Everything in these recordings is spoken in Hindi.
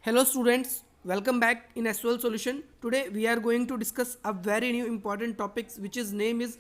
Hello students, welcome back in SQL Solution. Today we are going to discuss a very new important topics which is name is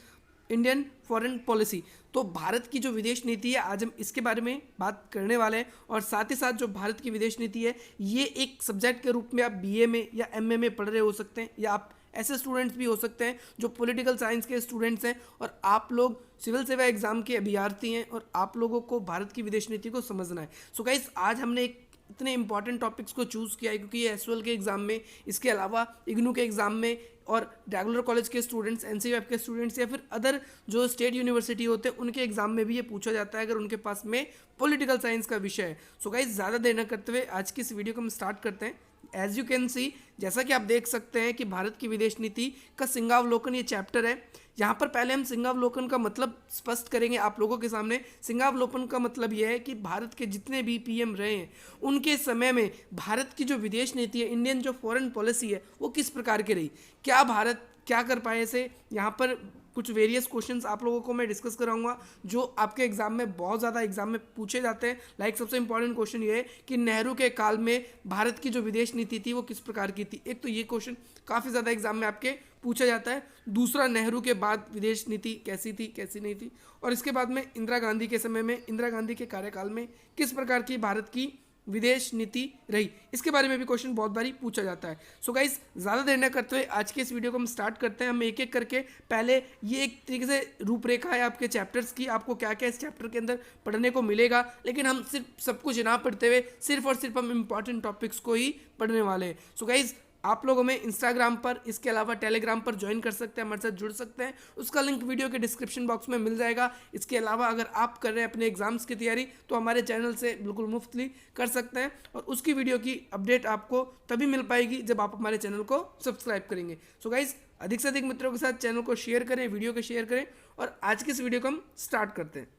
Indian foreign policy. तो भारत की जो विदेश नीति है आज हम इसके बारे में बात करने वाले हैं और साथ ही साथ जो भारत की विदेश नीति है ये एक सब्जेक्ट के रूप में आप बीए में या एमए में पढ़ रहे हो सकते हैं या आप ऐसे स्टूडेंट्स भी हो सकते हैं जो पॉलिटिकल साइंस के स्टूडेंट्स हैं और आप लोग सिविल सेवा एग्जाम के अभ्यर्थी हैं और आप लोगों को भारत की विदेश नीति को समझना है। सो गाइस आज हमने एक इतने इंपॉर्टेंट टॉपिक्स को चूज़ किया है क्योंकि ये एसएल के एग्ज़ाम में, इसके अलावा इग्नू के एग्ज़ाम में और रेगुलर कॉलेज के स्टूडेंट्स, एनसीईआरटी के स्टूडेंट्स या फिर अदर जो स्टेट यूनिवर्सिटी होते हैं उनके एग्जाम में भी ये पूछा जाता है अगर उनके पास में पॉलिटिकल साइंस का विषय है। सो गाइस ज़्यादा देर न करते हुए आज की इस वीडियो को हम स्टार्ट करते हैं। एज यू कैन सी, जैसा कि आप देख सकते हैं कि भारत की विदेश नीति का सिंहावलोकन ये चैप्टर है। यहाँ पर पहले हम सिंहावलोकन का मतलब स्पष्ट करेंगे आप लोगों के सामने। सिंहावलोकन का मतलब यह है कि भारत के जितने भी पीएम रहे हैं उनके समय में भारत की जो विदेश नीति है, इंडियन जो फॉरेन पॉलिसी है, वो किस प्रकार की रही, क्या भारत क्या कर पाए। ऐसे यहाँ पर कुछ वेरियस क्वेश्चंस आप लोगों को मैं डिस्कस कराऊंगा जो आपके एग्जाम में बहुत ज़्यादा एग्जाम में पूछे जाते हैं। लाइक सबसे इंपॉर्टेंट क्वेश्चन ये है कि नेहरू के काल में भारत की जो विदेश नीति थी वो किस प्रकार की थी। एक तो ये क्वेश्चन काफ़ी ज़्यादा एग्जाम में आपके पूछा जाता है। दूसरा, नेहरू के बाद विदेश नीति कैसी थी, कैसी नहीं थी। और इसके बाद में इंदिरा गांधी के समय में, इंदिरा गांधी के कार्यकाल में किस प्रकार की भारत की विदेश नीति रही, इसके बारे में भी क्वेश्चन बहुत बारी पूछा जाता है। सो गाइस ज़्यादा देर न करते हुए आज के इस वीडियो को हम स्टार्ट करते हैं। हम एक एक करके पहले ये एक तरीके से रूपरेखा है आपके चैप्टर्स की, आपको क्या क्या इस चैप्टर के अंदर पढ़ने को मिलेगा, लेकिन हम सिर्फ सब कुछ ना पढ़ते हुए सिर्फ और सिर्फ हम इंपॉर्टेंट टॉपिक्स को ही पढ़ने वाले हैं। सो गाइस आप लोग हमें इंस्टाग्राम पर, इसके अलावा टेलीग्राम पर ज्वाइन कर सकते हैं, हमारे साथ जुड़ सकते हैं। उसका लिंक वीडियो के डिस्क्रिप्शन बॉक्स में मिल जाएगा। इसके अलावा अगर आप कर रहे हैं अपने एग्जाम्स की तैयारी तो हमारे चैनल से बिल्कुल मुफ्तली कर सकते हैं और उसकी वीडियो की अपडेट आपको तभी मिल पाएगी जब आप हमारे चैनल को सब्सक्राइब करेंगे। सो गाइज अधिक से अधिक मित्रों के साथ चैनल को शेयर करें, वीडियो को शेयर करें और आज की इस वीडियो को हम स्टार्ट करते हैं।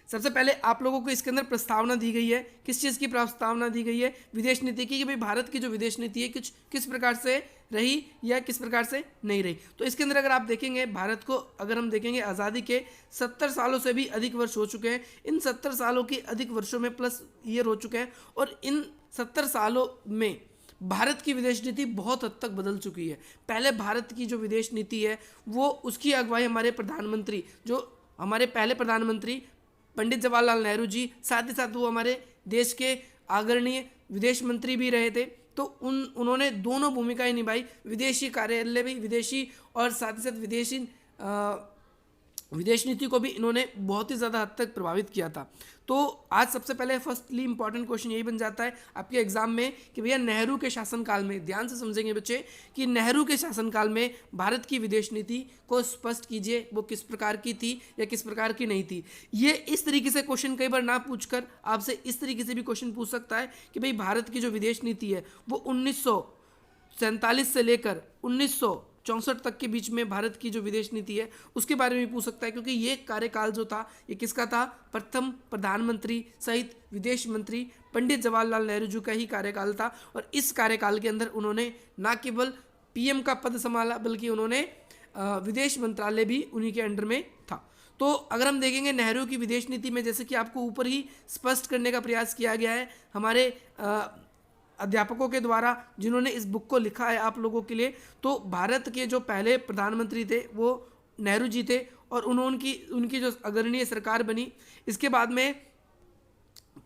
सबसे पहले आप लोगों को इसके अंदर प्रस्तावना दी गई है। किस चीज़ की प्रस्तावना दी गई है? विदेश नीति की, कि भाई भारत की जो विदेश नीति है कुछ किस प्रकार से रही या किस प्रकार से नहीं रही। तो इसके अंदर अगर आप देखेंगे भारत को, अगर हम देखेंगे आज़ादी के 70 सालों से भी अधिक वर्ष हो चुके हैं। इन 70 सालों के अधिक वर्षों में प्लस ईयर हो चुके हैं और इन 70 सालों में भारत की विदेश नीति बहुत हद तक बदल चुकी है। पहले भारत की जो विदेश नीति है वो, उसकी अगुवाई हमारे प्रधानमंत्री, जो हमारे पहले प्रधानमंत्री पंडित जवाहरलाल नेहरू जी, साथ ही साथ वो हमारे देश के आदरणीय विदेश मंत्री भी रहे थे। तो उन्होंने दोनों भूमिकाएं निभाई। विदेशी कार्यालय भी, विदेशी और साथ ही साथ विदेश नीति को भी इन्होंने बहुत ही ज़्यादा हद तक प्रभावित किया था। तो आज सबसे पहले फर्स्टली इंपॉर्टेंट क्वेश्चन यही बन जाता है आपके एग्जाम में कि भैया नेहरू के शासनकाल में, ध्यान से समझेंगे बच्चे, कि नेहरू के शासनकाल में भारत की विदेश नीति को स्पष्ट कीजिए, वो किस प्रकार की थी या किस प्रकार की नहीं थी। ये इस तरीके से क्वेश्चन कई बार ना पूछकर आपसे इस तरीके से भी क्वेश्चन पूछ सकता है कि भाई भारत की जो विदेश नीति है वो 1947 से लेकर 1964 तक के बीच में भारत की जो विदेश नीति है उसके बारे में पूछ सकता है, क्योंकि ये कार्यकाल जो था ये किसका था? प्रथम प्रधानमंत्री सहित विदेश मंत्री पंडित जवाहरलाल नेहरू जी का ही कार्यकाल था। और इस कार्यकाल के अंदर उन्होंने न केवल पीएम का पद संभाला बल्कि उन्होंने विदेश मंत्रालय भी उन्हीं के अंडर में था। तो अगर हम देखेंगे नेहरू की विदेश नीति में, जैसे कि आपको ऊपर ही स्पष्ट करने का प्रयास किया गया है हमारे अध्यापकों के द्वारा जिन्होंने इस बुक को लिखा है आप लोगों के लिए, तो भारत के जो पहले प्रधानमंत्री थे वो नेहरू जी थे और उनकी जो अग्रणीय सरकार बनी। इसके बाद में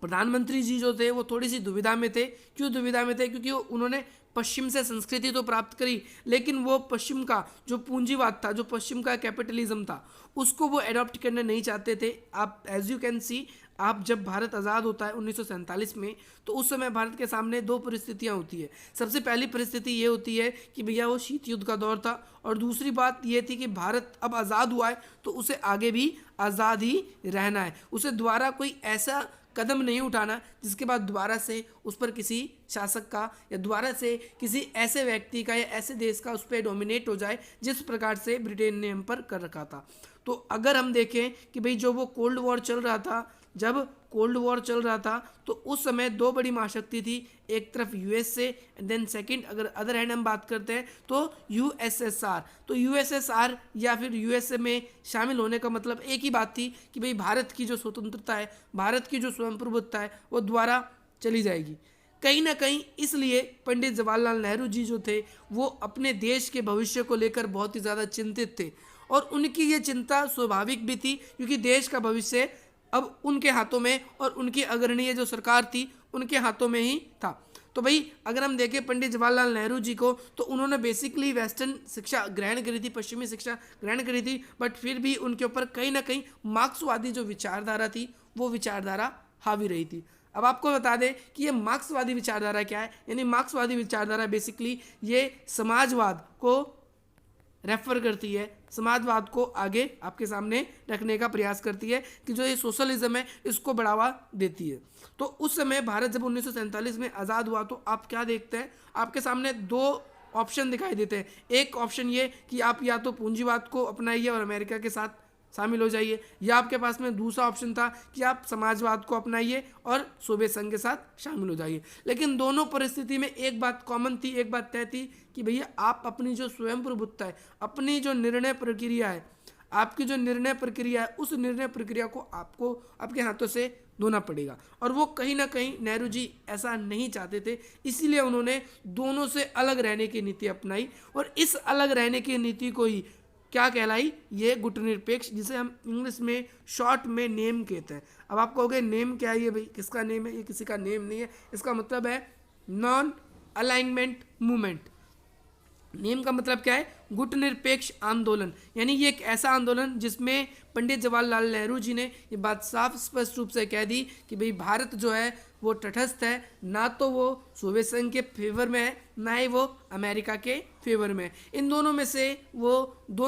प्रधानमंत्री जी जो थे वो थोड़ी सी दुविधा में थे। क्यों दुविधा में थे? क्योंकि उन्होंने पश्चिम से संस्कृति तो प्राप्त करी, लेकिन वो पश्चिम का जो पूंजीवाद था, जो पश्चिम का कैपिटलिज्म था, उसको वो एडॉप्ट करना नहीं चाहते थे। आप एज यू कैन सी, आप जब भारत आज़ाद होता है 1947 में, तो उस समय भारत के सामने दो परिस्थितियां होती है। सबसे पहली परिस्थिति ये होती है कि भैया वो शीत युद्ध का दौर था और दूसरी बात ये थी कि भारत अब आज़ाद हुआ है तो उसे आगे भी आज़ाद ही रहना है। उसे दोबारा कोई ऐसा कदम नहीं उठाना जिसके बाद दोबारा से उस पर किसी शासक का या दोबारा से किसी ऐसे व्यक्ति का या ऐसे देश का उस पर डोमिनेट हो जाए जिस प्रकार से ब्रिटेन ने हम पर कर रखा था। तो अगर हम देखें कि भाई जो वो कोल्ड वॉर चल रहा था, जब कोल्ड वॉर चल रहा था तो उस समय दो बड़ी महाशक्ति थी, एक तरफ यूएसए एंड देन सेकंड अगर अदर हैंड हम बात करते हैं तो यूएसएसआर। तो यूएसएसआर या फिर यूएसए में शामिल होने का मतलब एक ही बात थी कि भाई भारत की जो स्वतंत्रता है, भारत की जो स्वयं प्रभुत्ता है वो दोबारा चली जाएगी। कहीं ना कहीं इसलिए पंडित जवाहरलाल नेहरू जी जो थे वो अपने देश के भविष्य को लेकर बहुत ही ज़्यादा चिंतित थे, और उनकी ये चिंता स्वाभाविक भी थी क्योंकि देश का भविष्य अब उनके हाथों में और उनकी अग्रणीय जो सरकार थी उनके हाथों में ही था। तो भाई अगर हम देखें पंडित जवाहरलाल नेहरू जी को, तो उन्होंने बेसिकली वेस्टर्न शिक्षा ग्रहण करी थी, पश्चिमी शिक्षा ग्रहण करी थी, बट फिर भी उनके ऊपर कहीं ना कहीं मार्क्सवादी जो विचारधारा थी वो विचारधारा हावी रही थी। अब आपको बता दें कि ये मार्क्सवादी विचारधारा क्या है, यानी मार्क्सवादी विचारधारा बेसिकली ये समाजवाद को रेफर करती है, समाजवाद को आगे आपके सामने रखने का प्रयास करती है कि जो ये सोशलिज्म है इसको बढ़ावा देती है। तो उस समय भारत जब 1947 में आज़ाद हुआ तो आप क्या देखते हैं, आपके सामने दो ऑप्शन दिखाई देते हैं। एक ऑप्शन ये कि आप या तो पूंजीवाद को अपनाइए और अमेरिका के साथ शामिल हो जाइए, या आपके पास में दूसरा ऑप्शन था कि आप समाजवाद को अपनाइए और सोवियत संघ के साथ शामिल हो जाइए। लेकिन दोनों परिस्थिति में एक बात कॉमन थी, एक बात तय थी कि भैया आप अपनी जो स्वयं प्रभुत्ता है, अपनी जो निर्णय प्रक्रिया है, आपकी जो निर्णय प्रक्रिया है, उस निर्णय प्रक्रिया को आपको आपके हाथों से धोना पड़ेगा। और वो कहीं ना कहीं नेहरू जी ऐसा नहीं चाहते थे, इसीलिए उन्होंने दोनों से अलग रहने की नीति अपनाई, और इस अलग रहने की नीति को ही क्या कहलाई, ये गुटनिरपेक्ष, जिसे हम इंग्लिश में शॉर्ट में नेम कहते हैं। अब आप कहोगे नेम क्या है, ये भाई किसका नेम है, ये किसी का नेम नहीं है, इसका मतलब है नॉन अलाइनमेंट मूवमेंट। नेम का मतलब क्या है, गुटनिरपेक्ष आंदोलन, यानी ये एक ऐसा आंदोलन जिसमें पंडित जवाहरलाल नेहरू जी ने ये बात साफ स्पष्ट रूप से कह दी कि भाई भारत जो है वो तटस्थ है, ना तो वो सोवियत संघ के फेवर में है, ना ही वो अमेरिका के फेवर में है। इन दोनों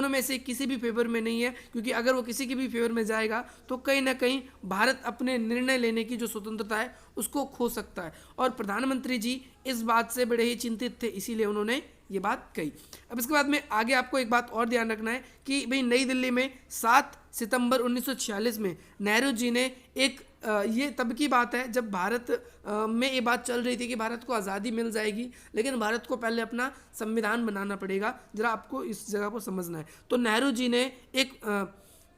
में से किसी भी फेवर में नहीं है, क्योंकि अगर वो किसी के भी फेवर में जाएगा तो कहीं ना कहीं भारत अपने निर्णय लेने की जो स्वतंत्रता है उसको खो सकता है। और प्रधानमंत्री जी इस बात से बड़े ही चिंतित थे, इसीलिए उन्होंने ये बात कही। अब इसके बाद में आगे आपको एक बात और ध्यान रखना है कि भाई नई दिल्ली में 7 सितंबर 1946 में नेहरू जी ने एक ये तब की बात है जब भारत में ये बात चल रही थी कि भारत को आज़ादी मिल जाएगी, लेकिन भारत को पहले अपना संविधान बनाना पड़ेगा। जरा आपको इस जगह को समझना है। तो नेहरू जी ने एक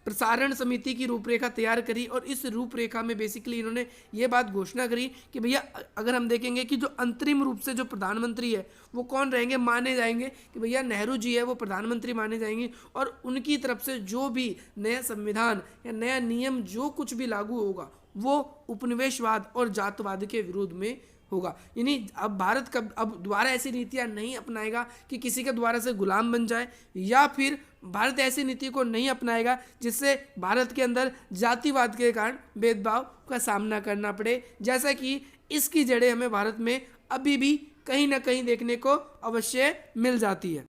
प्रसारण समिति की रूपरेखा तैयार करी, और इस रूपरेखा में बेसिकली इन्होंने ये बात घोषणा करी कि भैया अगर हम देखेंगे कि जो अंतरिम रूप से जो प्रधानमंत्री है वो कौन रहेंगे, माने जाएंगे कि भैया नेहरू जी है वो प्रधानमंत्री माने जाएंगे, और उनकी तरफ से जो भी नया संविधान या नया नियम जो कुछ भी लागू होगा वो उपनिवेशवाद और जातवाद के विरोध में होगा। यानी अब भारत कब अब दोबारा ऐसी नीतियां नहीं अपनाएगा कि किसी के द्वारा से गुलाम बन जाए, या फिर भारत ऐसी नीति को नहीं अपनाएगा जिससे भारत के अंदर जातिवाद के कारण भेदभाव का सामना करना पड़े, जैसा कि इसकी जड़ें हमें भारत में अभी भी कहीं ना कहीं देखने को अवश्य मिल जाती है।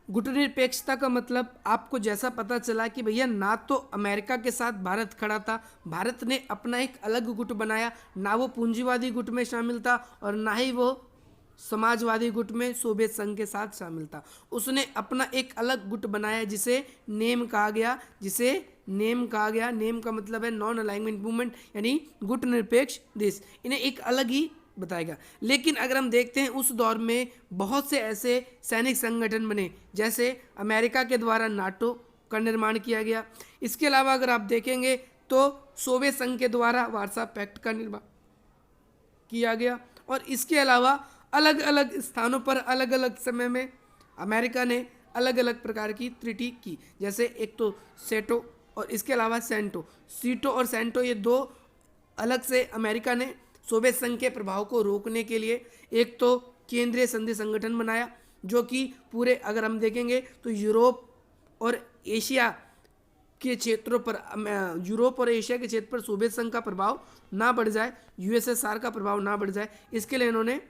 गुटनिरपेक्षता का मतलब आपको जैसा पता चला कि भैया ना तो अमेरिका के साथ भारत खड़ा था, भारत ने अपना एक अलग गुट बनाया, ना वो पूंजीवादी गुट में शामिल था और ना ही वो समाजवादी गुट में सोवियत संघ के साथ शामिल था। उसने अपना एक अलग गुट बनाया जिसे नेम कहा गया। नेम का मतलब है नॉन अलाइनमेंट मूवमेंट, यानी गुटनिरपेक्ष देश, इन्हें एक अलग ही बताएगा। लेकिन अगर हम देखते हैं उस दौर में बहुत से ऐसे सैनिक संगठन बने, जैसे अमेरिका के द्वारा नाटो का निर्माण किया गया। इसके अलावा अगर आप देखेंगे तो सोवियत संघ के द्वारा वार्सा पैक्ट का निर्माण किया गया, और इसके अलावा अलग अलग स्थानों पर अलग अलग समय में अमेरिका ने अलग अलग प्रकार की ट्रीटी की, जैसे एक तो सेटो और इसके अलावा सेंटो। सीटो और सेंटो ये दो अलग से अमेरिका ने सोवियत संघ के प्रभाव को रोकने के लिए एक तो केंद्रीय संधि संगठन बनाया, जो कि पूरे अगर हम देखेंगे तो यूरोप और एशिया के क्षेत्रों पर सोवियत संघ का प्रभाव ना बढ़ जाए, यूएसएसआर का प्रभाव ना बढ़ जाए, इसके लिए इन्होंने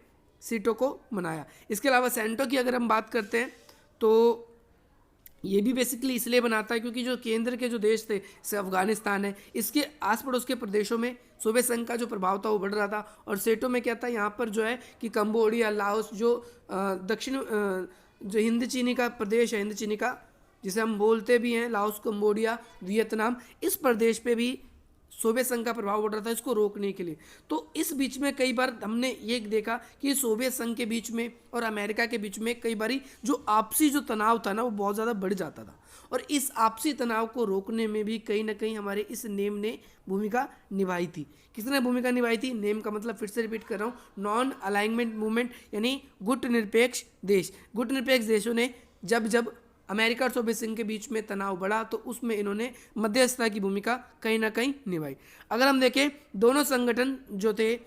सीटों को बनाया। इसके अलावा सेंटो की अगर हम बात करते हैं तो ये भी बेसिकली इसलिए बनाता है क्योंकि जो केंद्र के जो देश थे, जैसे अफगानिस्तान है, इसके आस पड़ोस के प्रदेशों में सोवियत संघ का जो प्रभाव था वो बढ़ रहा था। और सेटो में क्या था, यहाँ पर जो है कि कंबोडिया, लाओस, जो दक्षिण जो हिंद चीनी का प्रदेश है, हिंद चीनी का जिसे हम बोलते भी हैं, लाओस, कंबोडिया, वियतनाम, इस प्रदेश पे भी सोवियत संघ का प्रभाव बढ़ रहा था इसको रोकने के लिए। तो इस बीच में कई बार हमने ये देखा कि सोवियत संघ के बीच में और अमेरिका के बीच में कई बार जो आपसी जो तनाव था ना वो बहुत ज़्यादा बढ़ जाता था, और इस आपसी तनाव को रोकने में भी कहीं ना कहीं हमारे इस नेम ने भूमिका निभाई थी। किसने भूमिका निभाई थी? नेम का मतलब फिर से रिपीट कर रहा हूँ, नॉन अलाइनमेंट मूवमेंट, यानी गुटनिरपेक्ष देश। गुटनिरपेक्ष देशों ने जब जब अमेरिका और सोवियत संघ के बीच में तनाव बढ़ा तो उसमें इन्होंने मध्यस्थता की भूमिका कहीं ना कहीं निभाई। अगर हम देखें दोनों संगठन जो थे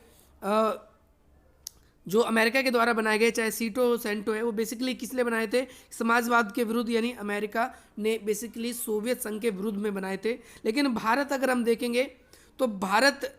जो अमेरिका के द्वारा बनाए गए, चाहे सीटो सेंटो है, वो बेसिकली किस लिए बनाए थे? समाजवाद के विरुद्ध, यानी अमेरिका ने बेसिकली सोवियत संघ के विरुद्ध में बनाए थे। लेकिन भारत अगर हम देखेंगे तो भारत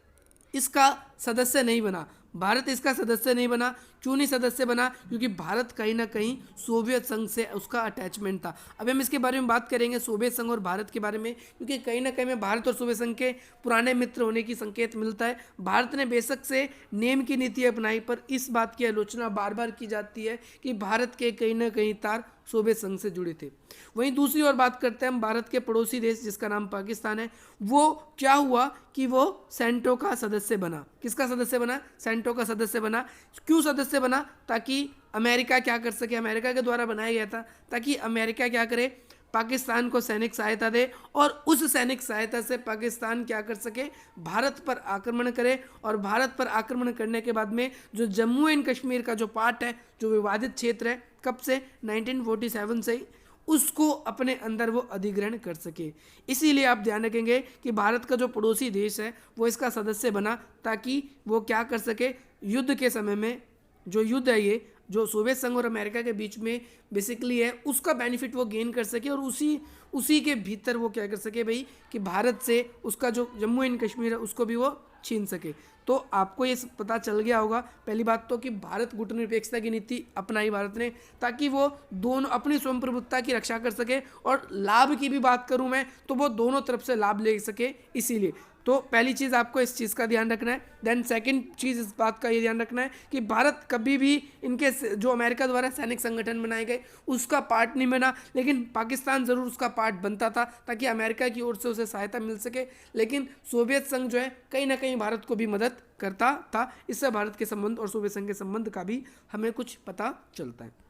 इसका सदस्य नहीं बना। भारत इसका सदस्य नहीं बना, क्यों नहीं सदस्य बना? क्योंकि भारत कहीं ना कहीं सोवियत संघ से उसका अटैचमेंट था। अभी हम इसके बारे में बात करेंगे सोवियत संघ और भारत के बारे में, क्योंकि कहीं ना कहीं में भारत और सोवियत संघ के पुराने मित्र होने की संकेत मिलता है। भारत ने बेशक से नेम की नीति अपनाई, पर इस बात की आलोचना बार बार की जाती है कि भारत के कहीं ना कहीं तार सोवियत संघ से जुड़े थे। वहीं दूसरी ओर बात करते हैं हम भारत के पड़ोसी देश जिसका नाम पाकिस्तान है, वो क्या हुआ कि वो सेंटो का सदस्य बना। किसका सदस्य बना? सेंटो का सदस्य बना। क्यों सदस्य बना? ताकि अमेरिका क्या कर सके, अमेरिका के द्वारा बनाया गया था ताकि अमेरिका क्या करे, पाकिस्तान को सैनिक सहायता दे, और उस सैनिक सहायता से पाकिस्तान क्या कर सके, भारत पर आक्रमण करे। और भारत पर आक्रमण करने के बाद में जो जम्मू एंड कश्मीर का जो पार्ट है, जो विवादित क्षेत्र है, कब से? 1947 से ही, उसको अपने अंदर वो अधिग्रहण कर सके। इसीलिए आप ध्यान रखेंगे कि भारत का जो पड़ोसी देश है वो इसका सदस्य बना ताकि वो क्या कर सके, युद्ध के समय में जो युद्ध है, ये जो सोवियत संघ और अमेरिका के बीच में बेसिकली है, उसका बेनिफिट वो गेन कर सके, और उसी के भीतर वो क्या कर सके भाई, कि भारत से उसका जो जम्मू एंड कश्मीर है उसको भी वो छीन सके। तो आपको ये पता चल गया होगा पहली बात तो कि भारत गुटनिरपेक्षता की नीति अपनाई भारत ने ताकि वो दोनों अपनी स्वयं प्रभुत्ता की रक्षा कर सके, और लाभ की भी बात करूं मैं तो वो दोनों तरफ से लाभ ले सके। इसीलिए तो पहली चीज़ आपको इस चीज़ का ध्यान रखना है। देन सेकंड चीज़ इस बात का ये ध्यान रखना है कि भारत कभी भी इनके जो अमेरिका द्वारा सैनिक संगठन बनाए गए उसका पार्ट नहीं बना, लेकिन पाकिस्तान ज़रूर उसका पार्ट बनता था ताकि अमेरिका की ओर से उसे सहायता मिल सके। लेकिन सोवियत संघ जो है कहीं ना कहीं भारत को भी मदद करता था। इससे भारत के संबंध और सोवियत संघ के संबंध का भी हमें कुछ पता चलता है।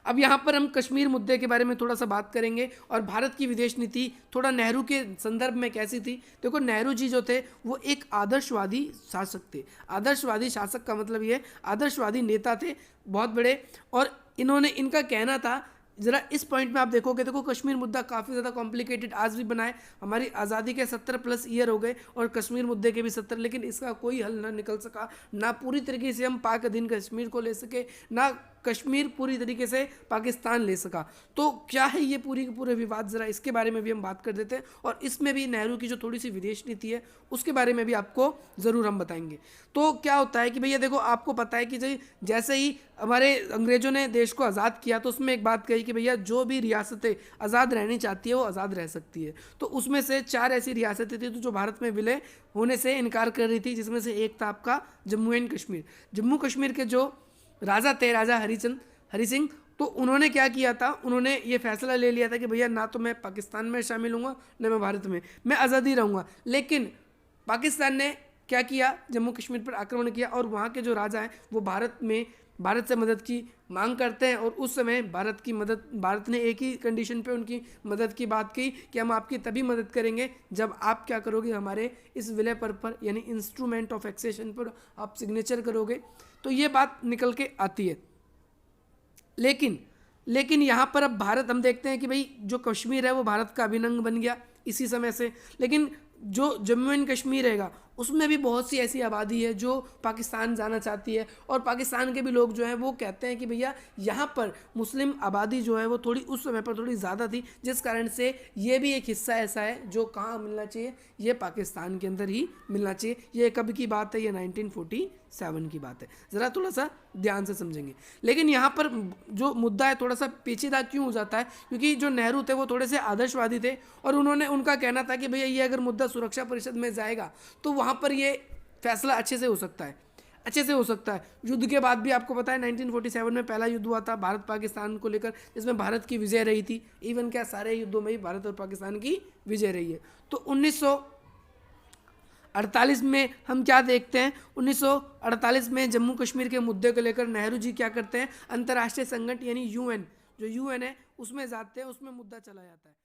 अब यहाँ पर हम कश्मीर मुद्दे के बारे में थोड़ा सा बात करेंगे और भारत की विदेश नीति थोड़ा नेहरू के संदर्भ में कैसी थी। देखो नेहरू जी जो थे वो एक आदर्शवादी शासक थे। आदर्शवादी शासक का मतलब ये आदर्शवादी नेता थे बहुत बड़े, और इन्होंने इनका कहना था, ज़रा इस पॉइंट में आप देखोगे, देखो कश्मीर मुद्दा काफ़ी ज़्यादा कॉम्प्लिकेटेड आज भी बना है। हमारी आज़ादी के 70+ ईयर हो गए और कश्मीर मुद्दे के भी 70, लेकिन इसका कोई हल ना निकल सका। ना पूरी तरीके से हम पाक अधीन कश्मीर को ले सके, ना कश्मीर पूरी तरीके से पाकिस्तान ले सका। तो क्या है ये पूरी के पूरे विवाद, ज़रा इसके बारे में भी हम बात कर देते हैं, और इसमें भी नेहरू की जो थोड़ी सी विदेश नीति है उसके बारे में भी आपको ज़रूर हम बताएंगे। तो क्या होता है कि भैया देखो, आपको पता है कि जैसे ही हमारे अंग्रेज़ों ने देश को आज़ाद किया तो उसमें एक बात कही कि भैया जो भी रियासतें आज़ाद रहनी चाहती है वो आज़ाद रह सकती है। तो उसमें से 4 ऐसी रियासतें थी जो भारत में विलय होने से इनकार कर रही थी, जिसमें से एक था आपका जम्मू एंड कश्मीर। जम्मू कश्मीर के जो राजा थे, राजा हरि सिंह, तो उन्होंने क्या किया था, उन्होंने ये फैसला ले लिया था कि भैया ना तो मैं पाकिस्तान में शामिल हूँगा ना मैं भारत में, मैं आज़ादी रहूँगा। लेकिन पाकिस्तान ने क्या किया, जम्मू कश्मीर पर आक्रमण किया, और वहाँ के जो राजा हैं वो भारत से मदद की मांग करते हैं। और उस समय भारत ने एक ही कंडीशन पे उनकी मदद की बात की कि हम आपकी तभी मदद करेंगे जब आप क्या करोगे, हमारे इस विलय पर यानी इंस्ट्रूमेंट ऑफ एक्सेशन पर आप सिग्नेचर करोगे। तो ये बात निकल के आती है। लेकिन यहाँ पर अब भारत, हम देखते हैं कि भाई जो कश्मीर है वो भारत का अभिन्न अंग बन गया इसी समय से। लेकिन जो जम्मू एंड कश्मीर रहेगा उसमें भी बहुत सी ऐसी आबादी है जो पाकिस्तान जाना चाहती है, और पाकिस्तान के भी लोग जो हैं वो कहते हैं कि भैया यहाँ पर मुस्लिम आबादी जो है वो थोड़ी उस समय पर थोड़ी ज़्यादा थी, जिस कारण से ये भी एक हिस्सा ऐसा है जो कहाँ मिलना चाहिए, ये पाकिस्तान के अंदर ही मिलना चाहिए। ये कब की बात है, ये 1947 की बात है। ज़रा थोड़ा सा ध्यान से समझेंगे। लेकिन यहाँ पर जो मुद्दा है थोड़ा सा पेचीदा क्यों हो जाता है, क्योंकि जो नेहरू थे वो थोड़े से आदर्शवादी थे, और उनका कहना था कि भैया ये अगर मुद्दा सुरक्षा परिषद में जाएगा तो वहाँ पर ये फैसला अच्छे से हो सकता है। युद्ध के बाद भी आपको पता है 1947 में पहला युद्ध हुआ था भारत पाकिस्तान को लेकर, जिसमें भारत की विजय रही थी। इवन क्या सारे युद्धों में ही भारत और पाकिस्तान की विजय रही है। तो 1948 में हम क्या देखते हैं, 1948 में जम्मू कश्मीर के मुद्दे को लेकर नेहरू जी क्या करते हैं, अंतर्राष्ट्रीय संगठन यानी UN जो UN है उसमें जाते हैं, उसमें मुद्दा चला जाता है।